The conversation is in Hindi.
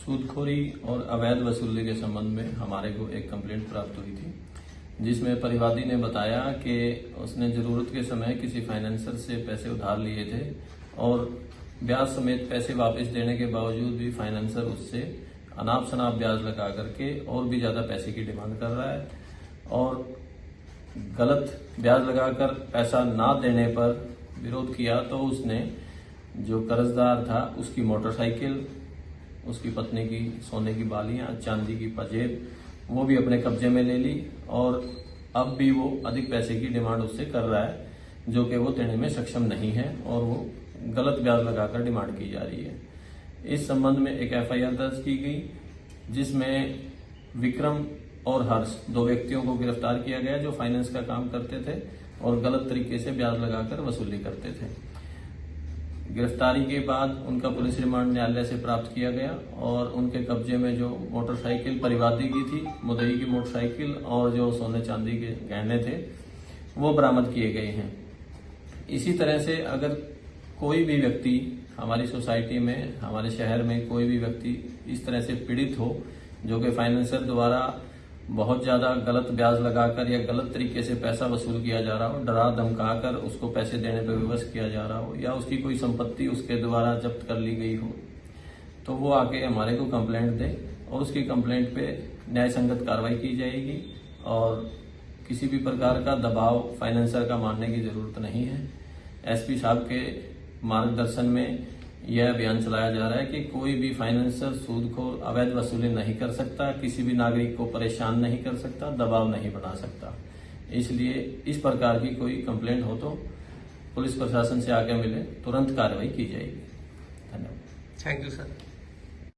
सूदखोरी और अवैध वसूली के संबंध में हमारे को एक कंप्लेंट प्राप्त हुई थी, जिसमें परिवादी ने बताया कि उसने जरूरत के समय किसी फाइनेंसर से पैसे उधार लिए थे और ब्याज समेत पैसे वापस देने के बावजूद भी फाइनेंसर उससे अनाप शनाप ब्याज लगा करके और भी ज्यादा पैसे की डिमांड कर रहा है और गलत ब्याज लगाकर पैसा ना देने पर विरोध किया तो उसने जो कर्जदार था उसकी मोटरसाइकिल, उसकी पत्नी की सोने की बालियां, चांदी की पजेब वो भी अपने कब्जे में ले ली और अब भी वो अधिक पैसे की डिमांड उससे कर रहा है, जो कि वो देने में सक्षम नहीं है और वो गलत ब्याज लगाकर डिमांड की जा रही है। इस संबंध में एक एफआईआर दर्ज की गई, जिसमें विक्रम और हर्ष दो व्यक्तियों को गिरफ्तार किया गया जो फाइनेंस का काम करते थे और गलत तरीके से ब्याज लगाकर वसूली करते थे। गिरफ्तारी के बाद उनका पुलिस रिमांड न्यायालय से प्राप्त किया गया और उनके कब्जे में जो मोटरसाइकिल परिवादी की थी, मुद्दई की मोटरसाइकिल और जो सोने चांदी के गहने थे वो बरामद किए गए हैं। इसी तरह से अगर कोई भी व्यक्ति हमारी सोसाइटी में, हमारे शहर में कोई भी व्यक्ति इस तरह से पीड़ित हो जो कि फाइनेंसर द्वारा बहुत ज्यादा गलत ब्याज लगाकर या गलत तरीके से पैसा वसूल किया जा रहा हो, डरा धमका कर उसको पैसे देने पर विवश किया जा रहा हो या उसकी कोई संपत्ति उसके द्वारा जब्त कर ली गई हो, तो वो आके हमारे को कंप्लेंट दे और उसकी कंप्लेंट पे न्याय संगत कार्रवाई की जाएगी और किसी भी प्रकार का दबाव फाइनेंसर का मानने की जरूरत नहीं है। एसपी साहब के मार्गदर्शन में यह अभियान चलाया जा रहा है कि कोई भी फाइनेंसर सूदखोर अवैध वसूली नहीं कर सकता, किसी भी नागरिक को परेशान नहीं कर सकता, दबाव नहीं बना सकता। इसलिए इस प्रकार की कोई कंप्लेंट हो तो पुलिस प्रशासन से आगे मिले, तुरंत कार्रवाई की जाएगी। धन्यवाद। Thank you sir.